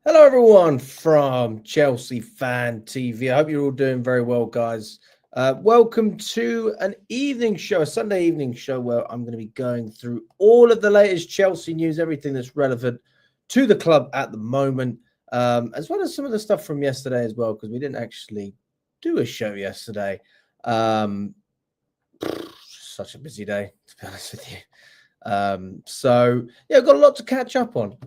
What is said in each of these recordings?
Hello, everyone from Chelsea Fan TV. I hope you're all doing very well, guys. Welcome to an evening show, a Sunday evening show where I'm going to be going through all of the latest Chelsea news, everything that's relevant to the club at the moment, as well as some of the stuff from yesterday as well, because we didn't actually do a show yesterday. Such a busy day, to be honest with you. I've got a lot to catch up on.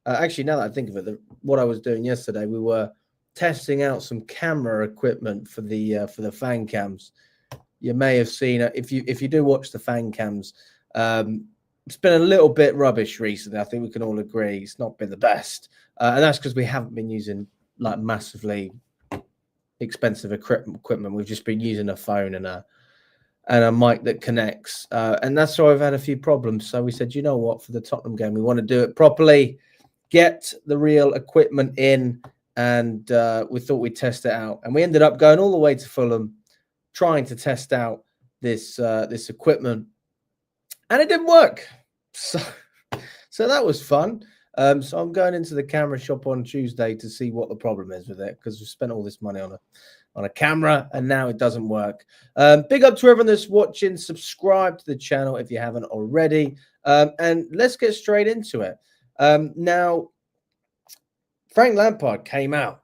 Actually, now that I think of it, what I was doing yesterday, we were testing out some camera equipment for the fan cams. You may have seen it if you do watch the fan cams. It's been a little bit rubbish recently. I think we can all agree it's not been the best, and that's because we haven't been using like massively expensive equipment. We've just been using a phone and a mic that connects. And that's why I've had a few problems. So we said, you know what, for the Tottenham game, we want to do it properly, get the real equipment in, and we thought we'd test it out. And we ended up going all the way to Fulham, trying to test out this equipment. And it didn't work. So that was fun. So I'm going into the camera shop on Tuesday to see what the problem is with it, because we spent all this money on a camera and now it doesn't work. Big up to everyone that's watching. Subscribe to the channel if you haven't already. And let's get straight into it. Now, Frank Lampard came out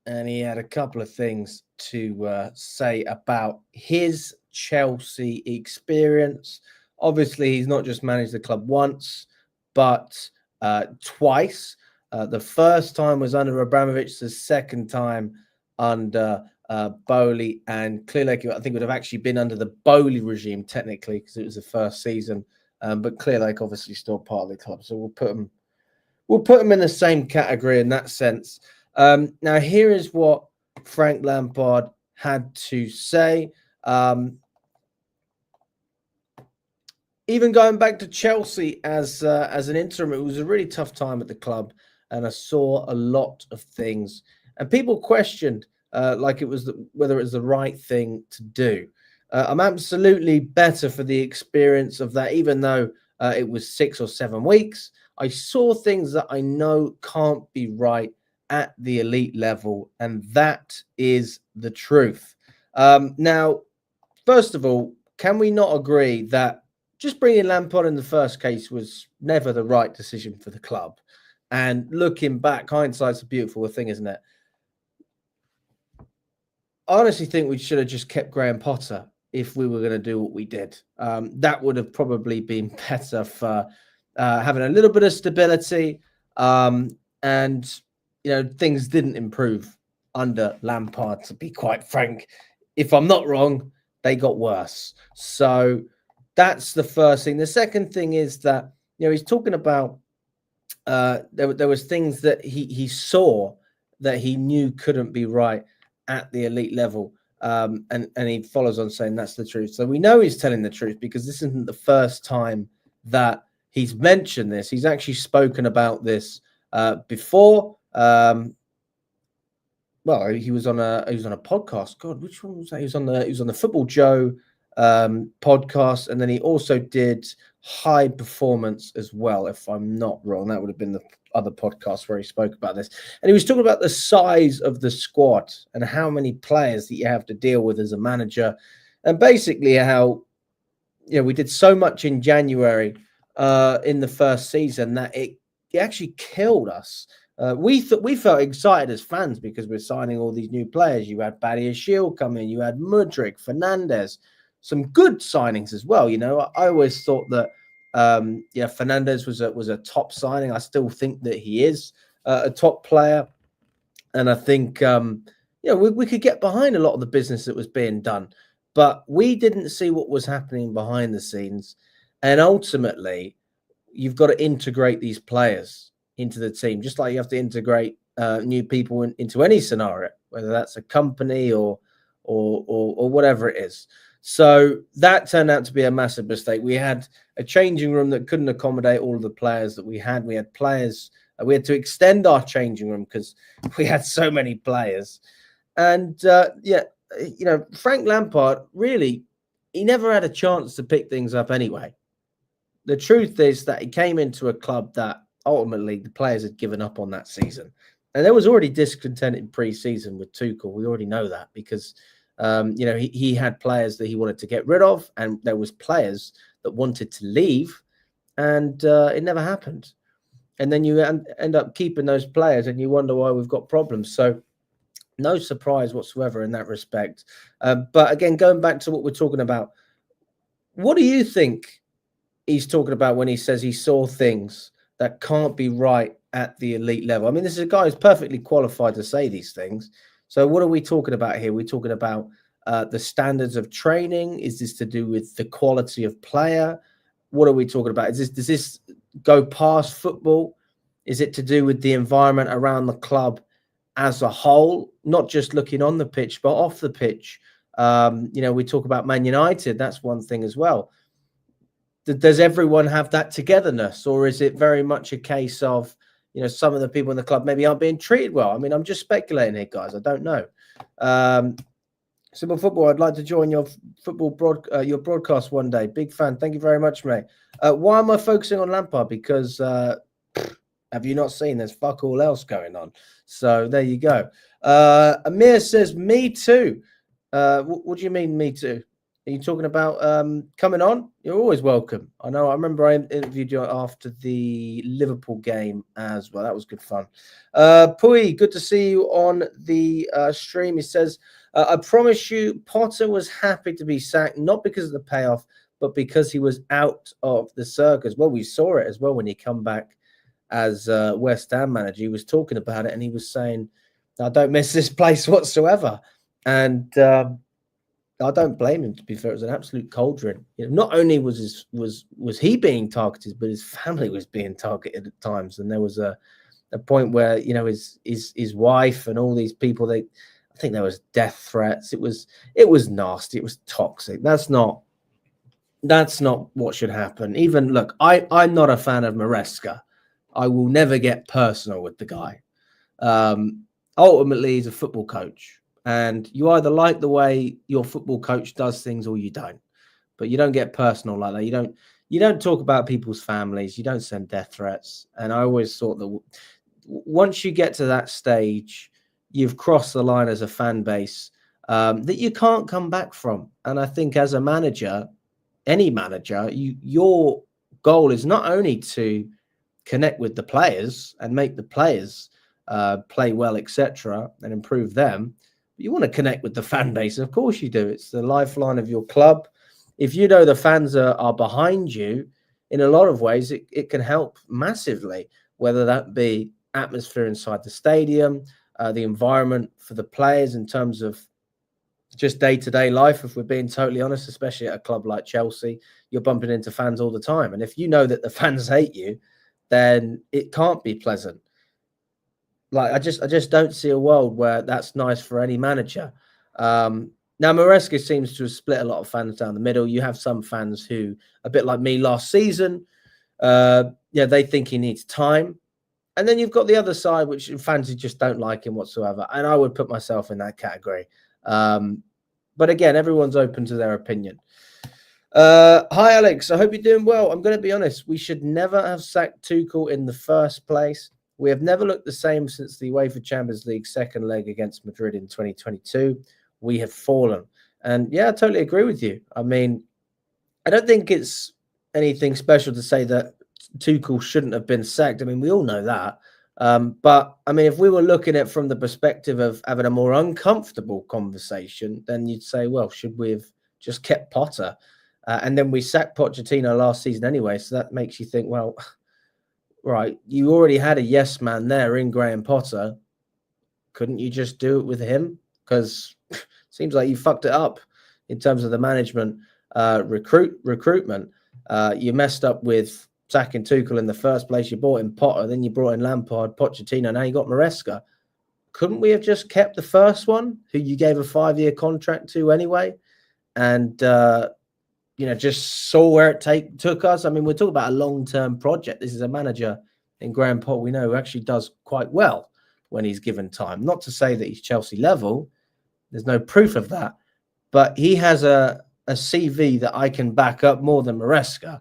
and he had a couple of things to say about his Chelsea experience. Obviously, he's not just managed the club once, but twice. The first time was under Abramovich, the second time under Boehly and Clearake. I think would have actually been under the Boehly regime technically, because it was the first season. But Clearake obviously still part of the club, so we'll put him in the same category in that sense. Now here is what Frank Lampard had to say. Even going back to Chelsea as an interim, it was a really tough time at the club, and I saw a lot of things, and people questioned whether it was the right thing to do. I'm absolutely better for the experience of that, even though it was 6 or 7 weeks. I saw things that I know can't be right at the elite level, and that is the truth. Now, first of all, can we not agree that just bringing Lampard in the first case was never the right decision for the club? And looking back, hindsight's a beautiful thing, isn't it? I honestly think we should have just kept Graham Potter if we were going to do what we did. That would have probably been better for having a little bit of stability. And, things didn't improve under Lampard, to be quite frank. If I'm not wrong, they got worse. So that's the first thing. The second thing is that, he's talking about there was things that he saw that he knew couldn't be right at the elite level. And he follows on saying that's the truth. So we know he's telling the truth, because this isn't the first time that he's mentioned this. He's actually spoken about this before. He was on a podcast. God, which one was that? He was on the Football Joe podcast, and then he also did High Performance as well, if I'm not wrong. That would have been the other podcast where he spoke about this, and he was talking about the size of the squad and how many players that you have to deal with as a manager, and basically how we did so much in January in the first season that it actually killed us. We felt excited as fans because we're signing all these new players. You had Badiashile come in, you had Mudryk, Fernandes, some good signings as well. I always thought that Fernandes was a top signing. I still think that he is a top player, and I think we could get behind a lot of the business that was being done, but we didn't see what was happening behind the scenes. And ultimately, you've got to integrate these players into the team, just like you have to integrate new people into any scenario, whether that's a company or whatever it is. So that turned out to be a massive mistake. We had a changing room that couldn't accommodate all of the players that we had. We had players, we had to extend our changing room because we had so many players. And Frank Lampard, really, he never had a chance to pick things up anyway. The truth is that he came into a club that ultimately the players had given up on that season. And there was already discontent in pre-season with Tuchel. We already know that because, he had players that he wanted to get rid of, and there was players that wanted to leave, and it never happened. And then you end up keeping those players, and you wonder why we've got problems. So no surprise whatsoever in that respect. But again, going back to what we're talking about, what do you think he's talking about when he says he saw things that can't be right at the elite level? I mean, this is a guy who's perfectly qualified to say these things. So what are we talking about here? We're talking about the standards of training. Is this to do with the quality of player? What are we talking about? Does this go past football? Is it to do with the environment around the club as a whole, not just looking on the pitch, but off the pitch? We talk about Man United. That's one thing as well. Does everyone have that togetherness, or is it very much a case of, some of the people in the club maybe aren't being treated well? I mean, I'm just speculating here, guys. I don't know. Simple Football, I'd like to join your your broadcast one day. Big fan. Thank you very much, mate. Why am I focusing on Lampard? Because have you not seen there's fuck all else going on? So there you go. Amir says, me too. What do you mean, me too? Are you talking about coming on? You're always welcome. I know. I remember I interviewed you after the Liverpool game as well. That was good fun. Pui, good to see you on the stream. He says, I promise you, Potter was happy to be sacked, not because of the payoff, but because he was out of the circus. Well, we saw it as well when he come back as West Ham manager. He was talking about it, and he was saying, I don't miss this place whatsoever. And I don't blame him, to be fair. It was an absolute cauldron. Not only was he being targeted, but his family was being targeted at times. And there was a point where, his wife and all these people, I think there was death threats. It was nasty. It was toxic. That's not what should happen. Even look, I'm not a fan of Maresca. I will never get personal with the guy. Ultimately, he's a football coach. And you either like the way your football coach does things or you don't. But you don't get personal like that. You don't talk about people's families. You don't send death threats. And I always thought that once you get to that stage, you've crossed the line as a fan base that you can't come back from. And I think as a manager, any manager, your goal is not only to connect with the players and make the players play well, etc., and improve them. You want to connect with the fan base. Of course you do. It's the lifeline of your club. If you know the fans are behind you, in a lot of ways, it can help massively, whether that be atmosphere inside the stadium, the environment for the players in terms of just day-to-day life. If we're being totally honest, especially at a club like Chelsea, you're bumping into fans all the time. And if you know that the fans hate you, then it can't be pleasant. Like, I just don't see a world where that's nice for any manager. Now, Maresca seems to have split a lot of fans down the middle. You have some fans who, a bit like me last season, they think he needs time. And then you've got the other side, which fans who just don't like him whatsoever. And I would put myself in that category. But again, everyone's open to their opinion. Hi, Alex. I hope you're doing well. I'm going to be honest. We should never have sacked Tuchel in the first place. We have never looked the same since the UEFA Champions League second leg against Madrid in 2022. We have fallen. And yeah, I totally agree with you. I mean, I don't think it's anything special to say that Tuchel shouldn't have been sacked. I mean, we all know that. But I mean, if we were looking at it from the perspective of having a more uncomfortable conversation, then you'd say, well, should we have just kept Potter? And then we sacked Pochettino last season anyway. So that makes you think, well, right, you already had a yes man there in Graham Potter. Couldn't you just do it with him? Because it seems like you fucked it up in terms of the management recruitment. You messed up with sacking Tuchel in the first place. You brought in Potter, then you brought in Lampard, Pochettino, now you got Maresca. Couldn't we have just kept the first one, who you gave a 5-year contract to anyway, and just saw where it took us? I mean, we're talking about a long-term project. This is a manager in Graham Potter we know who actually does quite well when he's given time. Not to say that he's Chelsea level. There's no proof of that. But he has a CV that I can back up more than Maresca.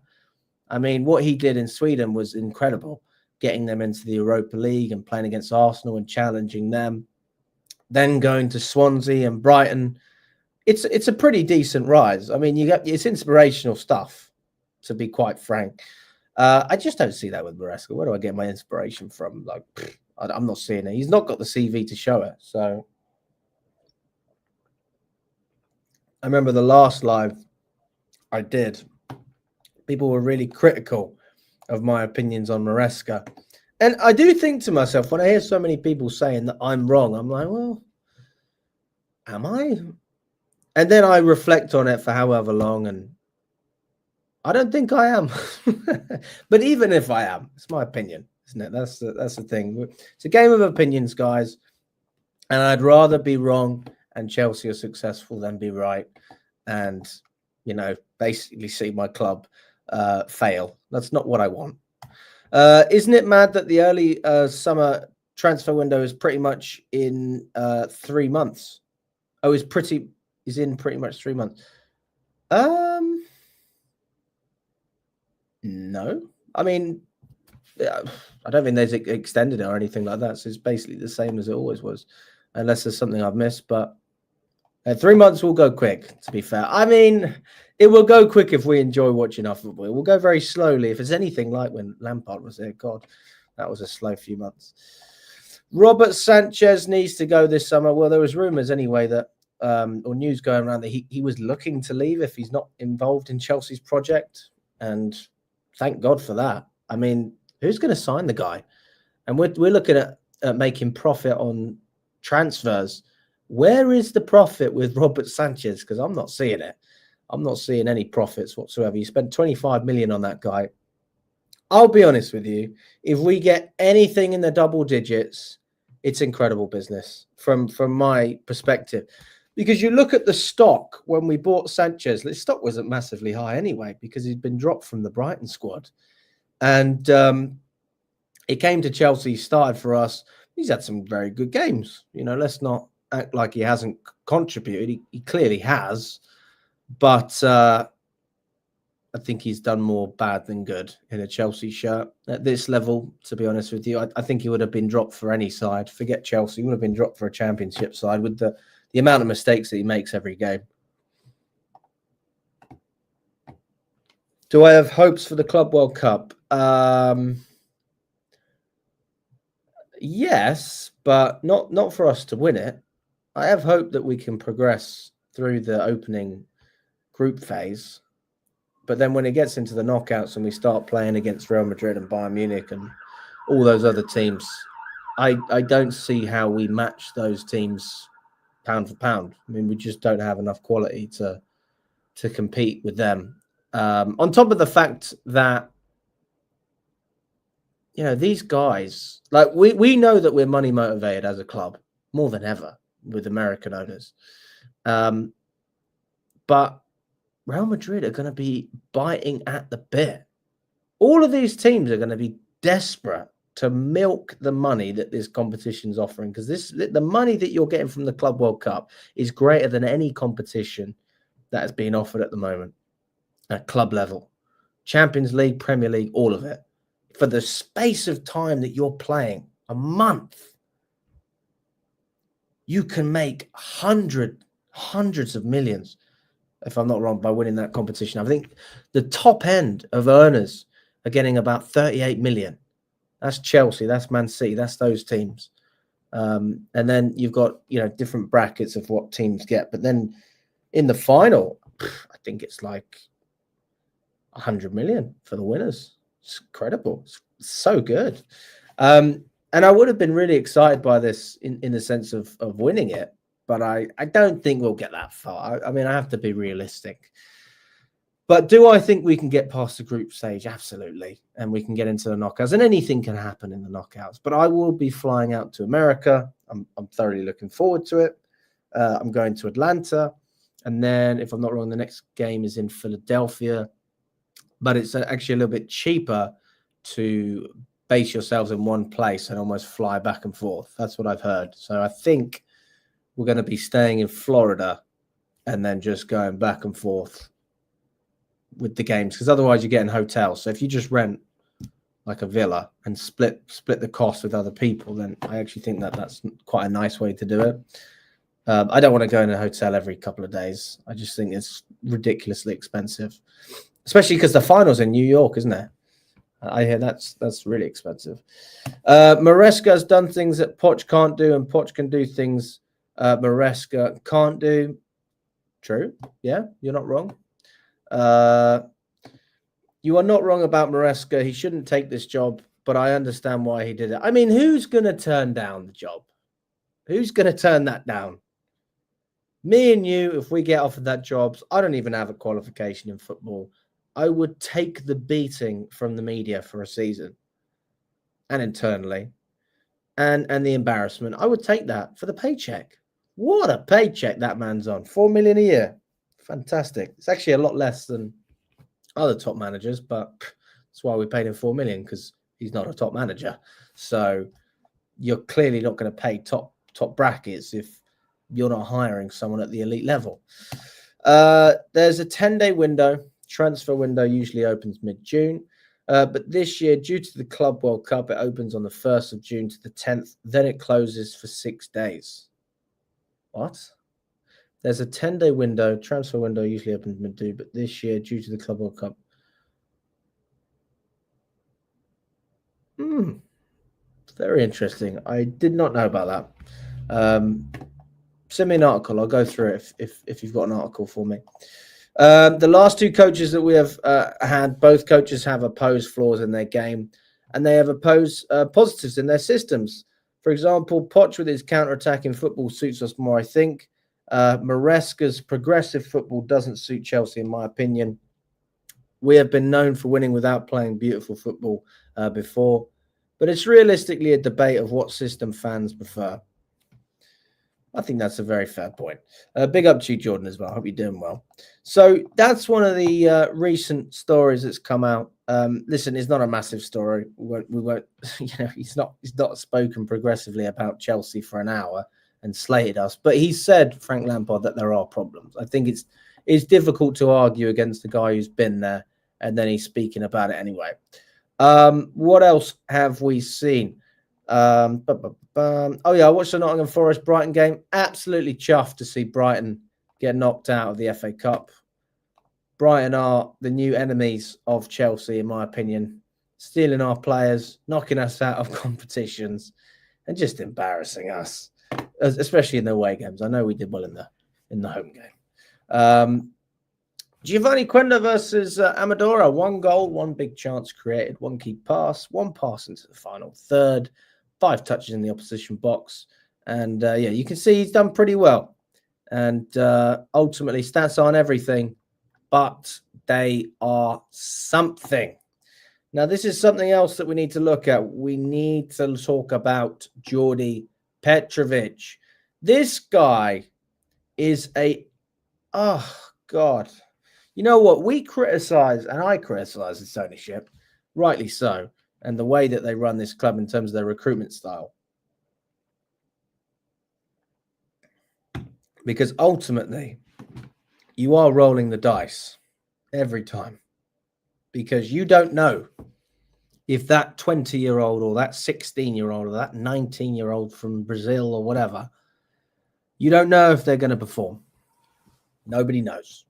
I mean, what he did in Sweden was incredible. getting them into the Europa League and playing against Arsenal and challenging them, then going to Swansea and Brighton. It's a pretty decent rise. I mean, it's inspirational stuff, to be quite frank. I just don't see that with Maresca. Where do I get my inspiration from? Like, I'm not seeing it. He's not got the CV to show it. So I remember the last live I did, people were really critical of my opinions on Maresca. And I do think to myself, when I hear so many people saying that I'm wrong, I'm like, well, am I? And then I reflect on it for however long, and I don't think I am. But even if I am, it's my opinion, isn't it? That's the thing. It's a game of opinions, guys. And I'd rather be wrong and Chelsea are successful than be right and, basically see my club fail. That's not what I want. Isn't it mad that the early summer transfer window is pretty much in 3 months? Oh, is in pretty much 3 months. No. I mean, I don't think they've extended it or anything like that. So it's basically the same as it always was, unless there's something I've missed. But 3 months will go quick, to be fair. I mean, it will go quick if we enjoy watching our football. It will go very slowly if it's anything like when Lampard was there. God, that was a slow few months. Robert Sanchez needs to go this summer. Well, there was rumours anyway that, or news going around that he was looking to leave if he's not involved in Chelsea's project. And thank God for that. I mean, who's going to sign the guy? And we're looking at making profit on transfers. Where is the profit with Robert Sanchez? Because I'm not seeing it. I'm not seeing any profits whatsoever. You spent 25 million on that guy. I'll be honest with you. If we get anything in the double digits, it's incredible business from my perspective. Because you look at the stock when we bought Sanchez, the stock wasn't massively high anyway because he'd been dropped from the Brighton squad. And it came to Chelsea, started for us. He's had some very good games. Let's not act like he hasn't contributed. He clearly has. But I think he's done more bad than good in a Chelsea shirt. At this level, to be honest with you, I think he would have been dropped for any side. Forget Chelsea. He would have been dropped for a championship side with the amount of mistakes that he makes every game. Do I have hopes for the Club World Cup? Yes, but not for us to win it. I have hope that we can progress through the opening group phase. But then when it gets into the knockouts and we start playing against Real Madrid and Bayern Munich and all those other teams, I don't see how we match those teams pound for pound. I mean, we just don't have enough quality to compete with them. On top of the fact that, these guys, like we know that we're money motivated as a club more than ever with American owners. But Real Madrid are going to be biting at the bit. All of these teams are going to be desperate to milk the money that this competition's offering, because the money that you're getting from the Club World Cup is greater than any competition that is being offered at the moment at club level. Champions League, Premier League, all of it. For the space of time that you're playing, a month, you can make hundreds of millions, if I'm not wrong, by winning that competition. I think the top end of earners are getting about 38 million. That's Chelsea, that's Man City, that's those teams. And then you've got, different brackets of what teams get. But then in the final, I think it's like 100 million for the winners. It's incredible. It's so good. And I would have been really excited by this in the sense of winning it. But I don't think we'll get that far. I mean, I have to be realistic. But do I think we can get past the group stage? Absolutely. And we can get into the knockouts. And anything can happen in the knockouts. But I will be flying out to America. I'm thoroughly looking forward to it. I'm going to Atlanta. And then, if I'm not wrong, the next game is in Philadelphia. But it's actually a little bit cheaper to base yourselves in one place and almost fly back and forth. That's what I've heard. So I think we're going to be staying in Florida and then just going back and forth with the games, because otherwise you're getting hotels. So if you just rent like a Villa, and split the cost with other people, then I actually think that that's quite a nice way to do it. I don't want to go in a hotel every couple of days. I just think it's ridiculously expensive, especially because the final's in New York, isn't it? I hear that's really expensive. Maresca has done things that Poch can't do, and Poch can do things Maresca can't do. True. Yeah, you're not wrong. You are not wrong about Maresca. He shouldn't take this job, but I understand why he did it. I mean, who's going to turn down the job? Who's going to turn that down? Me and you, if we get offered that job, I don't even have a qualification in football. I would take the beating from the media for a season and internally and the embarrassment. I would take that for the paycheck. What a paycheck that man's on. 4 million a year. Fantastic. It's actually a lot less than other top managers, but that's why we paid him 4 million, because he's not a top manager. So you're clearly not going to pay top brackets if you're not hiring someone at the elite level. There's a 10-day window. Transfer window usually opens mid-June. But this year, due to the Club World Cup, it opens on the 1st of June to the 10th. Then it closes for 6 days. What? There's a 10-day window. Transfer window usually opens mid-June, but this year, due to the Club World Cup. Very interesting. I did not know about that. Send me an article. I'll go through it if you've got an article for me. The last two coaches that we have had, both coaches have opposed flaws in their game, and they have opposed positives in their systems. For example, Poch with his counter-attacking football suits us more, I think. Maresca's progressive football doesn't suit Chelsea, in my opinion. We have been known for winning without playing beautiful football before, but it's realistically a debate of what system fans prefer. I think that's a very fair point. Big up to you, Jordan, as well. I hope you're doing well. So that's one of the recent stories that's come out. Listen, it's not a massive story. We won't he's not spoken progressively about Chelsea for an hour and slated us. But he said, Frank Lampard, that there are problems. I think it's difficult to argue against the guy who's been there, and then he's speaking about it anyway. What else have we seen? Oh yeah, I watched the Nottingham Forest Brighton game. Absolutely chuffed to see Brighton get knocked out of the FA Cup. Brighton are the new enemies of Chelsea, in my opinion, stealing our players, knocking us out of competitions, and just embarrassing us, especially in the away games. I know we did well in the home game. Giovanni Quenda versus Amadora. 1 goal, 1 big chance created, 1 key pass, 1 pass into the final third, 5 touches in the opposition box. And yeah, you can see he's done pretty well. And ultimately, stats aren't everything, but they are something. Now, this is something else that we need to look at. We need to talk about Jordi Petrovic. This guy is oh, God. You know what? We criticize, and I criticize this ownership, rightly so, and the way that they run this club in terms of their recruitment style. Because ultimately, you are rolling the dice every time. Because you don't know if that 20-year-old or that 16-year-old or that 19-year-old from Brazil or whatever, you don't know if they're going to perform. Nobody knows.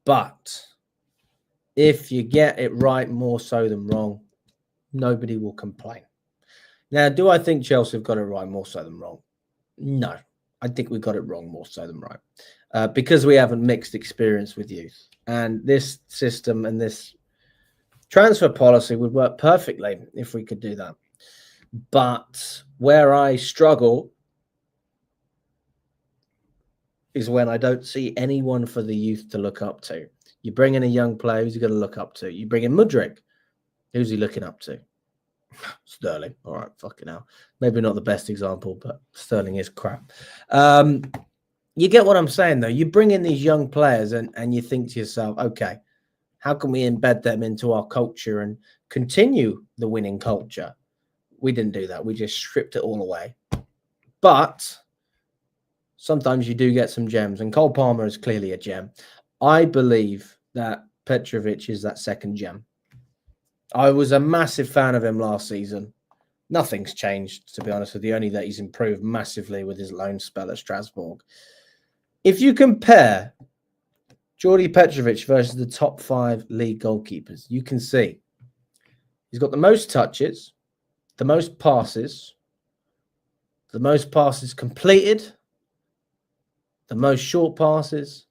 But if you get it right more so than wrong, nobody will complain. Now, do I think Chelsea have got it right more so than wrong? No. I think we got it wrong more so than right. Because we haven't mixed experience with youth. And this system and this transfer policy would work perfectly if we could do that. But where I struggle is when I don't see anyone for the youth to look up to. You bring in a young player, who's he going to look up to? You bring in Mudryk, who's he looking up to? Sterling. All right, fucking hell. Maybe not the best example, but Sterling is crap. You get what I'm saying, though. You bring in these young players and you think to yourself, okay, how can we embed them into our culture and continue the winning culture? We didn't do that. We just stripped it all away. But sometimes you do get some gems, and Cole Palmer is clearly a gem. I believe that Petrovic is that second gem. I was a massive fan of him last season. Nothing's changed, to be honest with you, only that he's improved massively with his loan spell at Strasbourg. If you compare Jordi Petrovic versus the top 5 league goalkeepers, you can see he's got the most touches, the most passes completed, the most short passes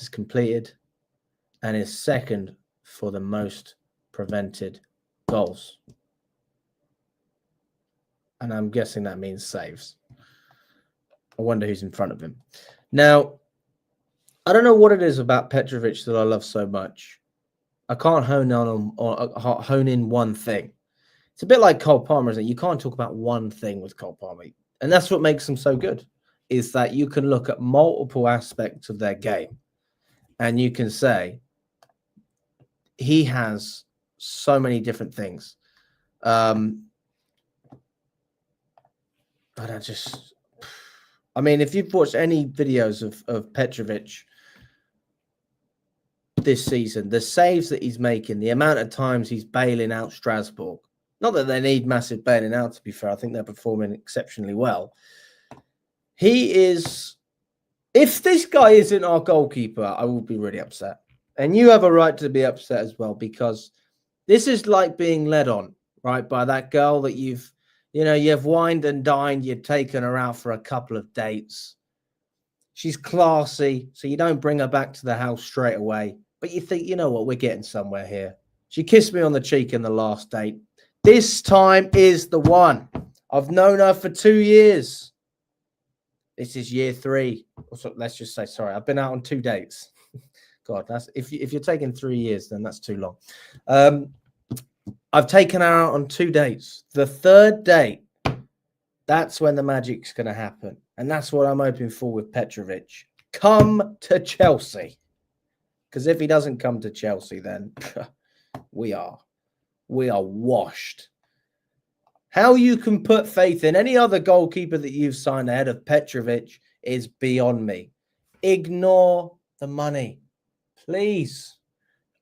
completed, and is second for the most prevented goals. And I'm guessing that means saves. I wonder who's in front of him. Now, I don't know what it is about Petrovic that I love so much. I can't hone in one thing. It's a bit like Cole Palmer, isn't it? You can't talk about one thing with Cole Palmer. And that's what makes him so good, is that you can look at multiple aspects of their game and you can say he has so many different things. I mean, if you've watched any videos of Petrovic this season, the saves that he's making, the amount of times he's bailing out Strasbourg, not that they need massive bailing out, to be fair, I think they're performing exceptionally well. He is, if this guy isn't our goalkeeper, I will be really upset. And you have a right to be upset as well, because this is like being led on, right, by that girl that you've wined and dined, you've taken her out for a couple of dates. She's classy, so you don't bring her back to the house straight away. But you think, you know what, we're getting somewhere here. She kissed me on the cheek in the last date. This time is the one. I've known her for 2 years. This is year 3. Let's just say, sorry, I've been out on 2 dates. God, that's if you're taking 3 years, then that's too long. I've taken her out on 2 dates. The 3rd date, that's when the magic's going to happen. And that's what I'm hoping for with Petrovic. Come to Chelsea. Because if he doesn't come to Chelsea, then we are washed. How you can put faith in any other goalkeeper that you've signed ahead of Petrovic is beyond me. Ignore the money, please.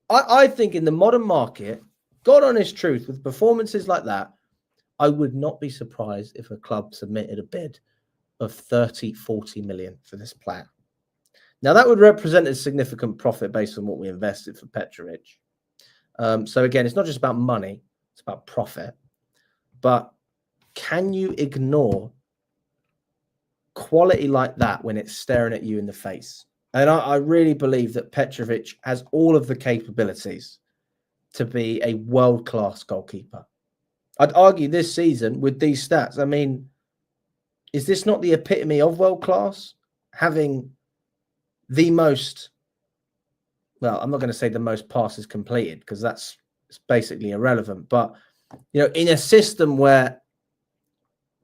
I think in the modern market, God honest truth, with performances like that, I would not be surprised if a club submitted a bid of 30, 40 million for this player. Now, that would represent a significant profit based on what we invested for Petrovic. So again, it's not just about money, it's about profit. But can you ignore quality like that when it's staring at you in the face? And I really believe that Petrovic has all of the capabilities to be a world-class goalkeeper. I'd argue this season with these stats, I mean, is this not the epitome of world-class? Having the most, well, I'm not going to say the most passes completed because it's basically irrelevant. But, you know, in a system where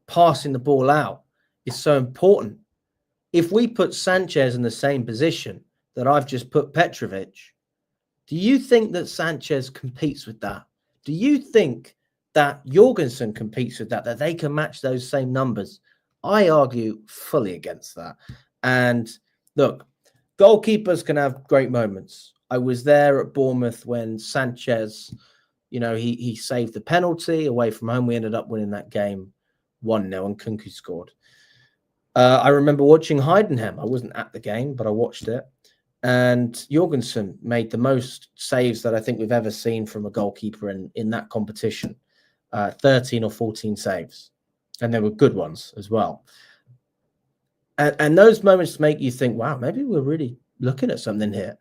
passing the ball out is so important, if we put Sanchez in the same position that I've just put Petrovic, do you think that Sanchez competes with that? Do you think that Jorgensen competes with that they can match those same numbers? I argue fully against that. And look, goalkeepers can have great moments. I was there at Bournemouth when Sanchez, you know, he saved the penalty away from home. We ended up winning that game 1-0 and Kunku scored. I remember watching Heidenheim. I wasn't at the game, but I watched it. And Jorgensen made the most saves that I think we've ever seen from a goalkeeper in that competition. 13 or 14 saves. And they were good ones as well. And those moments make you think, wow, maybe we're really looking at something here.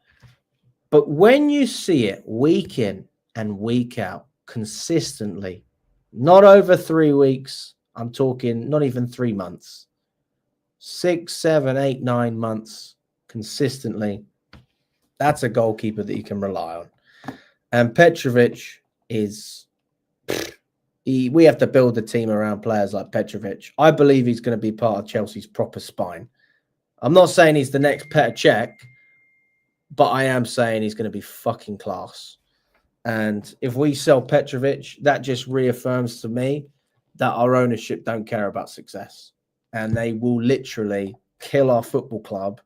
But when you see it week in and week out, consistently, not over 3 weeks, I'm talking not even 3 months, 6, 7, 8, 9 months consistently, that's a goalkeeper that you can rely on. And Petrovic is, we have to build the team around players like Petrovic. I believe he's going to be part of Chelsea's proper spine. I'm not saying he's the next Petr Cech, but I am saying he's going to be fucking class. And if we sell Petrovic, that just reaffirms to me that our ownership don't care about success. And they will literally kill our football club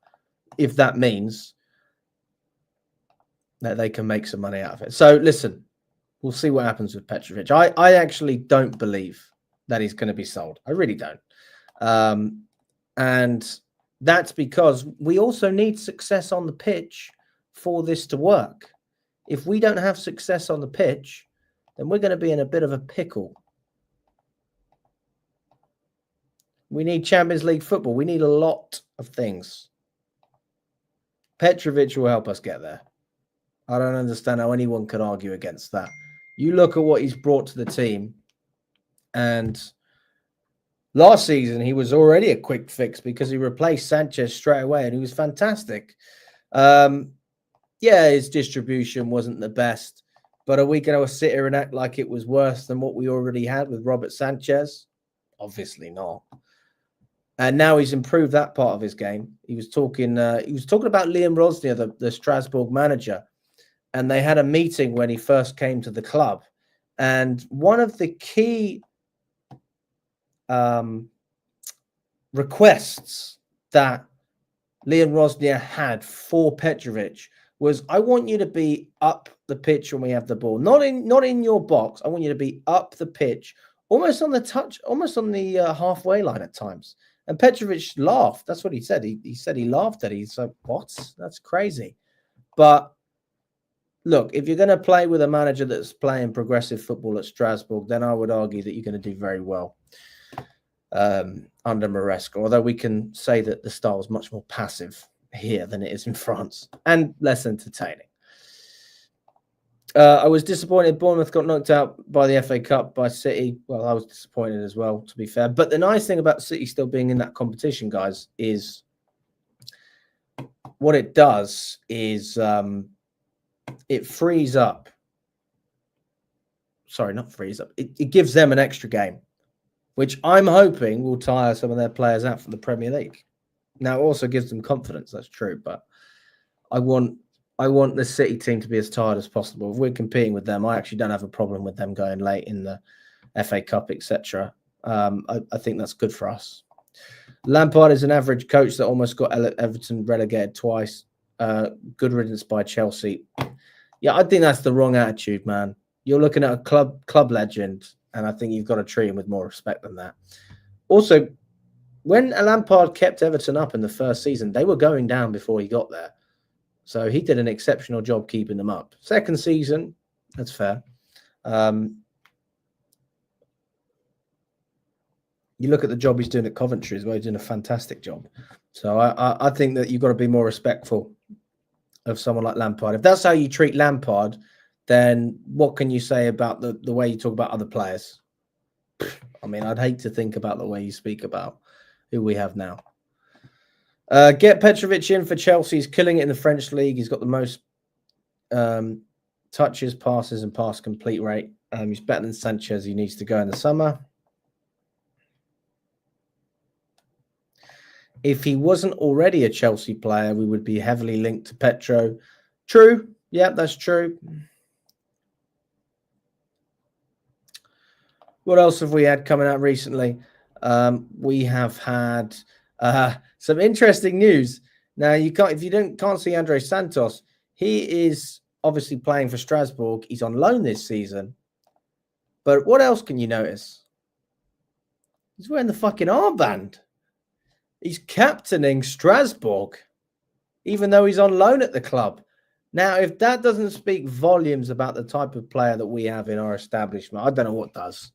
if that means that they can make some money out of it. So listen, We'll see what happens with Petrovic. I actually don't believe that he's going to be sold. I really don't. And that's because we also need success on the pitch for this to work. If we don't have success on the pitch, then we're going to be in a bit of a pickle. We need Champions League football. We need a lot of things. Petrovic will help us get there. I don't understand how anyone could argue against that. You look at what he's brought to the team, and last season he was already a quick fix because he replaced Sanchez straight away, and he was fantastic. Yeah, his distribution wasn't the best, but are we going to sit here and act like it was worse than what we already had with Robert Sanchez? Obviously not. And now he's improved that part of his game. He was talking about Liam Rosnier, the Strasbourg manager, and they had a meeting when he first came to the club. And one of the key requests that Liam Rosnier had for Petrovic was, I want you to be up the pitch when we have the ball, not in your box. I want you to be up the pitch, almost on the touch, almost on the halfway line at times. And Petrovic laughed. That's what he said. He said he laughed at it. He's like, what? That's crazy. But look, if you're going to play with a manager that's playing progressive football at Strasbourg, then I would argue that you're going to do very well under Maresca. Although we can say that the style is much more passive here than it is in France and less entertaining. I was disappointed. Bournemouth got knocked out by the FA Cup by City. Well, I was disappointed as well, to be fair. But the nice thing about City still being in that competition, guys, is what it does is it frees up. Sorry, not frees up. It gives them an extra game, which I'm hoping will tire some of their players out from the Premier League. Now, it also gives them confidence. That's true. But I want the City team to be as tired as possible. If we're competing with them, I actually don't have a problem with them going late in the FA Cup, etc. I think that's good for us. Lampard is an average coach that almost got Everton relegated twice. Good riddance by Chelsea. Yeah, I think that's the wrong attitude, man. You're looking at a club legend, and I think you've got to treat him with more respect than that. Also, when Lampard kept Everton up in the first season, they were going down before he got there. So he did an exceptional job keeping them up. Second season, that's fair. You look at the job he's doing at Coventry as well. He's doing a fantastic job. So I think that you've got to be more respectful of someone like Lampard. If that's how you treat Lampard, then what can you say about the way you talk about other players? I mean, I'd hate to think about the way you speak about who we have now. Get Petrovic in for Chelsea. He's killing it in the French league. He's got the most touches, passes, and pass complete rate. He's better than Sanchez. He needs to go in the summer. If he wasn't already a Chelsea player, we would be heavily linked to Petro. True. Yeah, that's true. What else have we had coming out recently? We have had some interesting news. Now, if you can't see Andre Santos, he is obviously playing for Strasbourg. He's on loan this season. But what else can you notice? He's wearing the fucking armband. He's captaining Strasbourg, even though he's on loan at the club. Now, if that doesn't speak volumes about the type of player that we have in our establishment, I don't know what does.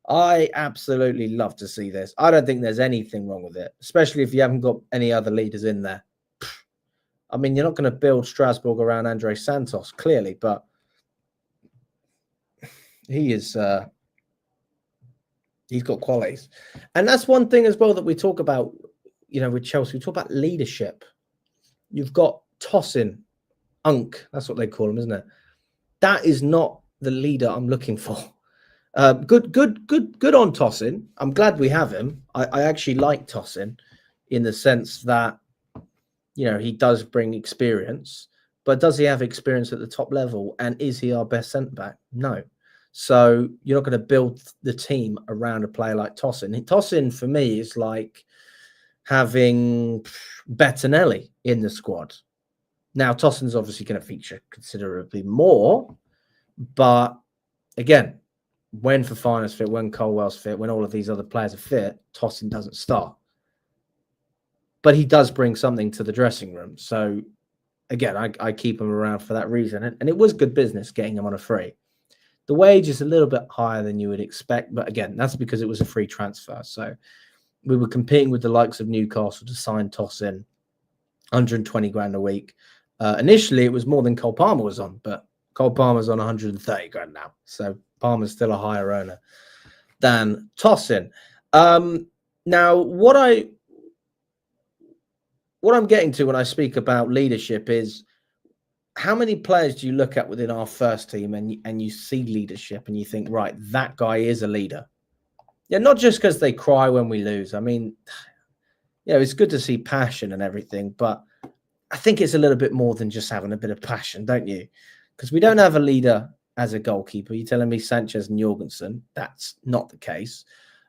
I absolutely love to see this. I don't think there's anything wrong with it, especially if you haven't got any other leaders in there. I mean, you're not going to build Strasbourg around Andre Santos, clearly, but he is... he's got qualities. And that's one thing as well that we talk about, with Chelsea. We talk about leadership. You've got Tosin, Unk, that's what they call him, isn't it? That is not the leader I'm looking for. Good on Tosin. I'm glad we have him. I actually like Tosin in the sense that, he does bring experience, but does he have experience at the top level? And is he our best centre-back? No. So you're not going to build the team around a player like Tosin. Tosin, for me, is like having Bettinelli in the squad. Now, Tosin's obviously going to feature considerably more, But again, when Fofana's fit, when Colwell's fit, when all of these other players are fit, Tosin doesn't start. But he does bring something to the dressing room. So again, I keep him around for that reason. And it was good business getting him on a free. The wage is a little bit higher than you would expect. But again, that's because it was a free transfer. So we were competing with the likes of Newcastle to sign Tosin, 120 grand a week. Initially, it was more than Cole Palmer was on, but Cole Palmer's on 130 grand now. So Palmer's still a higher earner than Tosin. Now, what I'm getting to when I speak about leadership is how many players do you look at within our first team and you see leadership and you think, right, that guy is a leader? Yeah, not just because they cry when we lose. I mean, yeah, it's good to see passion and everything, but I think it's a little bit more than just having a bit of passion, don't you? Because we don't have a leader as a goalkeeper. You're telling me Sanchez and Jorgensen? That's not the case.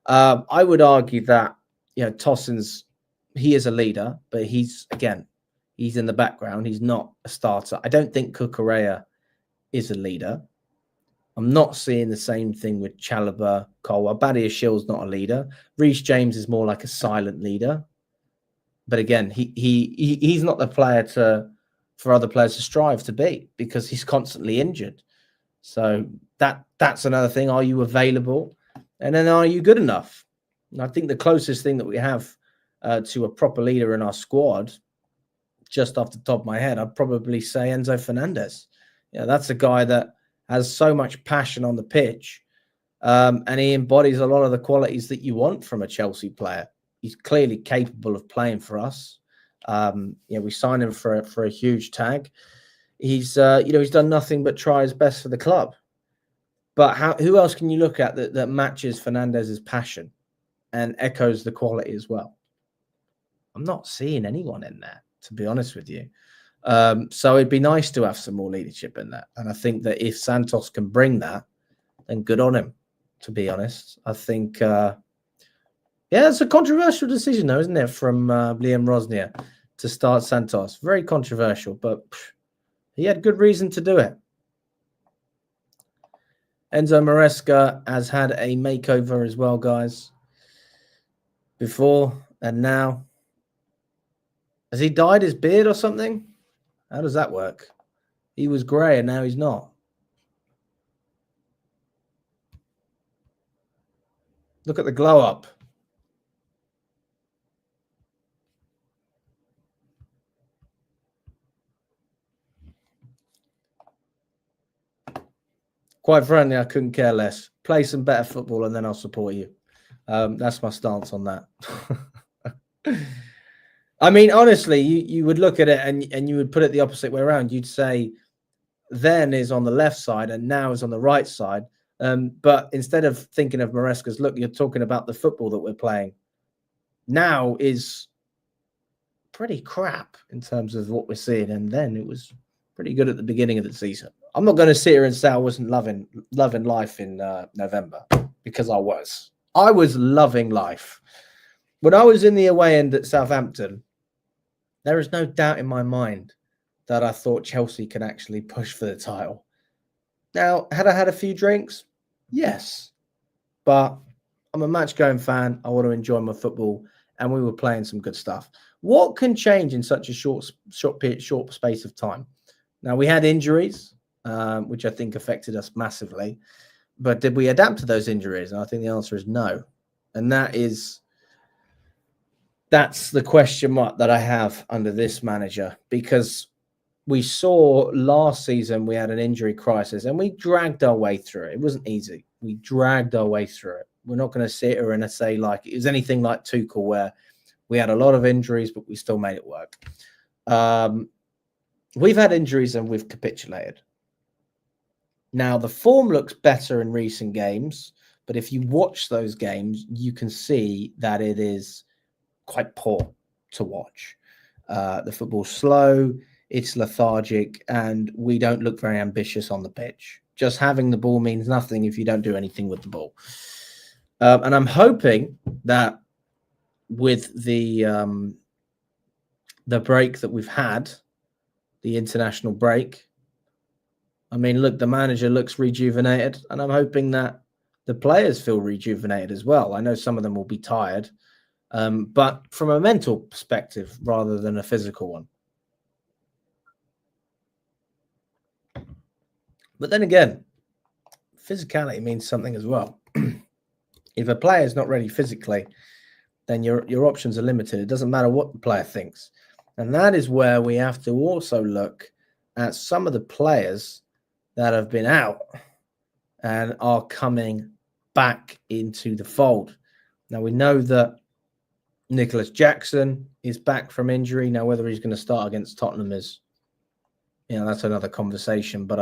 I would argue that, Tosin's, he is a leader, but he's in the background. He's not a starter. I don't think Cucurella is a leader. I'm not seeing the same thing with Chalobah, Colwell. Badia Shill's not a leader. Reece James is more like a silent leader. But again, he's not the player for other players to strive to be because he's constantly injured. So that's another thing. Are you available? And then are you good enough? And I think the closest thing that we have to a proper leader in our squad, just off the top of my head, I'd probably say Enzo Fernandez. Yeah, that's a guy that has so much passion on the pitch, and he embodies a lot of the qualities that you want from a Chelsea player. He's clearly capable of playing for us. We signed him for a huge tag. He's he's done nothing but try his best for the club. But who else can you look at that matches Fernandez's passion and echoes the quality as well? I'm not seeing anyone in there, to be honest with you. So it'd be nice to have some more leadership in that. And I think that if Santos can bring that, then good on him, to be honest. I think, it's a controversial decision, though, isn't it, from Liam Rosnier to start Santos? Very controversial, but he had good reason to do it. Enzo Maresca has had a makeover as well, guys. Before and now. Has he dyed his beard or something? How does that work? He was grey and now he's not. Look at the glow up. Quite frankly, I couldn't care less. Play some better football and then I'll support you. That's my stance on that. I mean, honestly, you would look at it and you would put it the opposite way around. You'd say then is on the left side and now is on the right side. But instead of thinking of Maresca's look, you're talking about the football that we're playing. Now is pretty crap in terms of what we're seeing. And then it was pretty good at the beginning of the season. I'm not going to sit here and say I wasn't loving life in November, because I was. I was loving life. When I was in the away end at Southampton, there is no doubt in my mind that I thought Chelsea could actually push for the title. Now, had I had a few drinks? Yes. But I'm a match-going fan. I want to enjoy my football, and we were playing some good stuff. What can change in such a short space of time? Now, we had injuries, which I think affected us massively. But did we adapt to those injuries? And I think the answer is no. And that's the question mark that I have under this manager, because we saw last season we had an injury crisis and we dragged our way through it. It wasn't easy. We dragged our way through it. We're not going to sit here and say like it was anything like Tuchel, where we had a lot of injuries, but we still made it work. We've had injuries and we've capitulated. Now, the form looks better in recent games, but if you watch those games, you can see that it is quite poor to watch. The football's slow, it's lethargic, and we don't look very ambitious on the pitch. Just having the ball means nothing if you don't do anything with the ball. And I'm hoping that with the break that we've had, the international break, I mean, look, the manager looks rejuvenated, and I'm hoping that the players feel rejuvenated as well. I know some of them will be tired, but from a mental perspective rather than a physical one. But then again, physicality means something as well. If a player is not ready physically, then your options are limited. It doesn't matter what the player thinks. And that is where we have to also look at some of the players that have been out and are coming back into the fold. Now, we know that Nicholas Jackson is back from injury. Now, whether he's going to start against Tottenham is, that's another conversation. But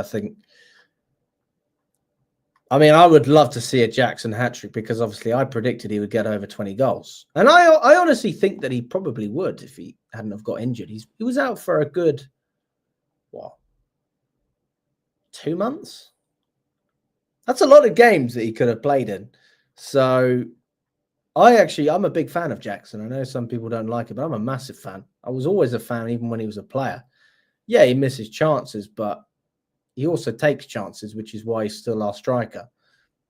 I would love to see a Jackson hat-trick because obviously I predicted he would get over 20 goals. And I honestly think that he probably would if he hadn't have got injured. He was out for a good, 2 months? That's a lot of games that he could have played in. So I'm a big fan of Jackson. I know some people don't like it, but I'm a massive fan. I was always a fan even when he was a player. Yeah, he misses chances, but he also takes chances, which is why he's still our striker.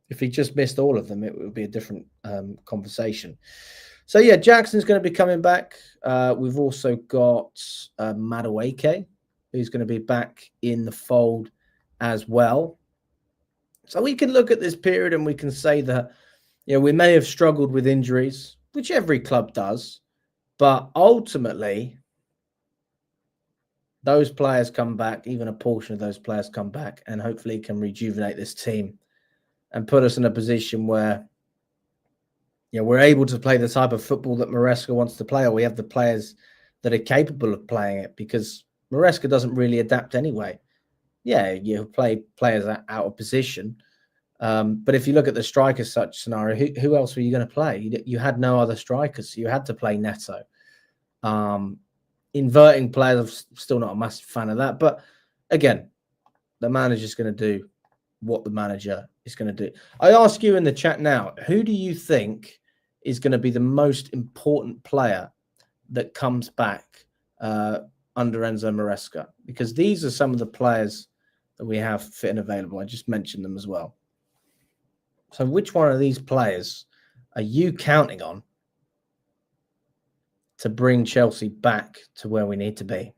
If he just missed all of them, it would be a different conversation. So, yeah, Jackson's going to be coming back. We've also got Madueke, who's going to be back in the fold as well. So we can look at this period and we can say that, we may have struggled with injuries, which every club does, but ultimately those players come back, even a portion of those players come back, and hopefully can rejuvenate this team and put us in a position where we're able to play the type of football that Maresca wants to play, or we have the players that are capable of playing it, because Maresca doesn't really adapt anyway. Yeah, you play players out of position. But if you look at the striker such scenario, who else were you going to play? You had no other strikers, so you had to play Neto. Inverting players, I'm still not a massive fan of that. But again, the manager's going to do what the manager is going to do. I ask you in the chat now, who do you think is going to be the most important player that comes back under Enzo Maresca? Because these are some of the players that we have fit and available. I just mentioned them as well. So which one of these players are you counting on to bring Chelsea back to where we need to be?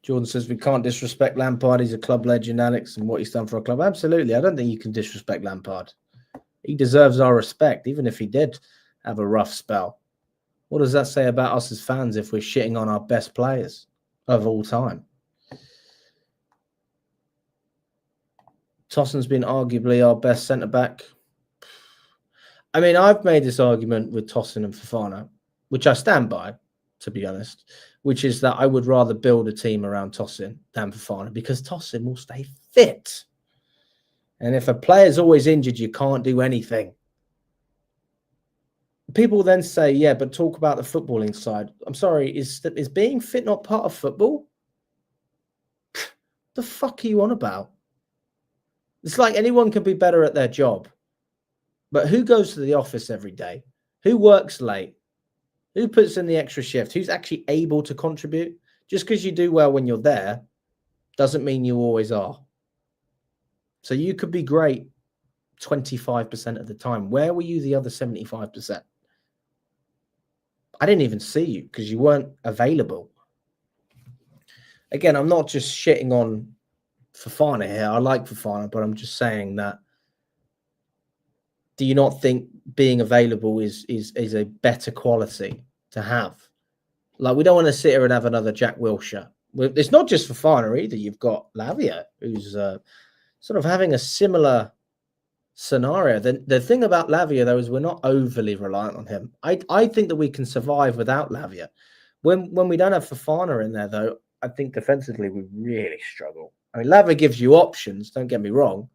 Jordan says, we can't disrespect Lampard. He's a club legend, Alex, and what he's done for a club. Absolutely. I don't think you can disrespect Lampard. He deserves our respect, even if he did have a rough spell. What does that say about us as fans if we're shitting on our best players of all time? Tossen's been arguably our best centre-back. I mean, I've made this argument with Tossen and Fofana, which I stand by, to be honest, which is that I would rather build a team around Tossen than Fofana, because Tossen will stay fit. And if a player's always injured, you can't do anything. People then say, yeah, but talk about the footballing side. I'm sorry, is being fit not part of football? The fuck are you on about? It's like anyone can be better at their job. But who goes to the office every day? Who works late? Who puts in the extra shift? Who's actually able to contribute? Just because you do well when you're there doesn't mean you always are. So you could be great 25% of the time. Where were you the other 75%? I didn't even see you because you weren't available. Again, I'm not just shitting on Fofana here. I like Fofana, but I'm just saying that, do you not think being available is a better quality to have? Like, we don't want to sit here and have another Jack Wilshere. It's not just Fofana either. You've got Lavia, who's sort of having a similar scenario. The thing about Lavia, though, is we're not overly reliant on him. I think that we can survive without Lavia. When we don't have Fofana in there, though, I think defensively we really struggle. I mean, Lavia gives you options, don't get me wrong.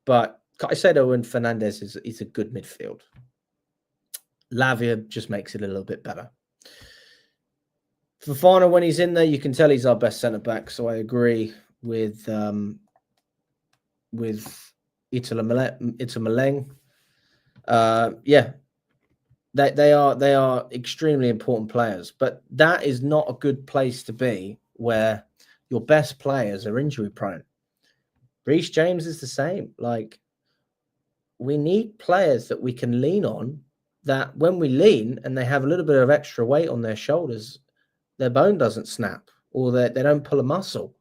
But Caicedo and Fernandes is a good midfield. Lavia just makes it a little bit better. Fofana, when he's in there, you can tell he's our best centre-back. So I agree with Itamaleng. Yeah. They are extremely important players, but that is not a good place to be where your best players are injury prone. Reece James is the same. Like, we need players that we can lean on, that when we lean and they have a little bit of extra weight on their shoulders, their bone doesn't snap or they don't pull a muscle.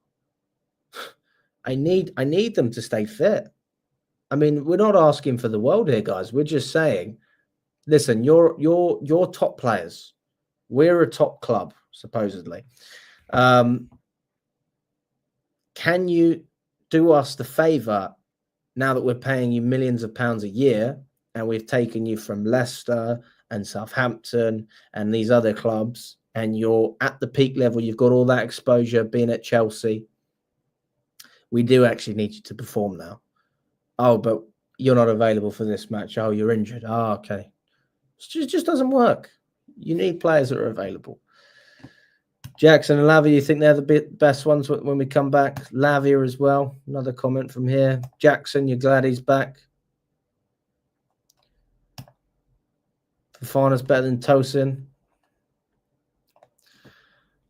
I need them to stay fit. I mean, we're not asking for the world here, guys. We're just saying, listen, you're top players. We're a top club, supposedly. Can you do us the favor, now that we're paying you millions of pounds a year and we've taken you from Leicester and Southampton and these other clubs, and you're at the peak level, you've got all that exposure being at Chelsea. We do actually need you to perform now. Oh, but you're not available for this match. Oh, you're injured. Oh, okay. It just doesn't work. You need players that are available. Jackson and Lavia, you think they're the best ones when we come back? Lavia as well. Another comment from here. Jackson, you're glad he's back. Fofana's better than Tosin.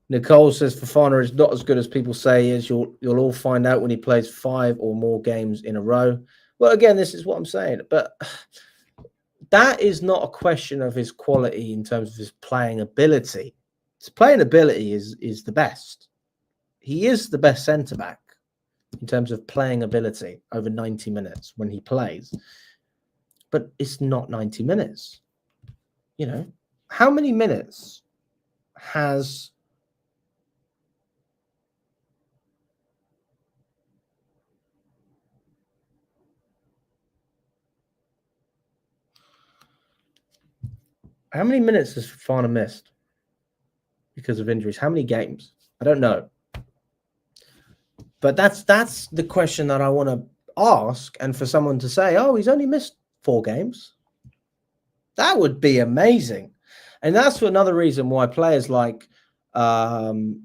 Nicole says Fofana is not as good as people say he is. You'll all find out when he plays 5 or more games in a row. Well, again, this is what I'm saying. But that is not a question of his quality in terms of his playing ability. His playing ability is the best. He is the best centre-back in terms of playing ability over 90 minutes when he plays. But it's not 90 minutes. You know, how many minutes has... How many minutes has Fofana missed because of injuries? How many games? I don't know. But that's the question that I want to ask, and for someone to say, oh, he's only missed 4 games. That would be amazing. And that's another reason why players like, Conor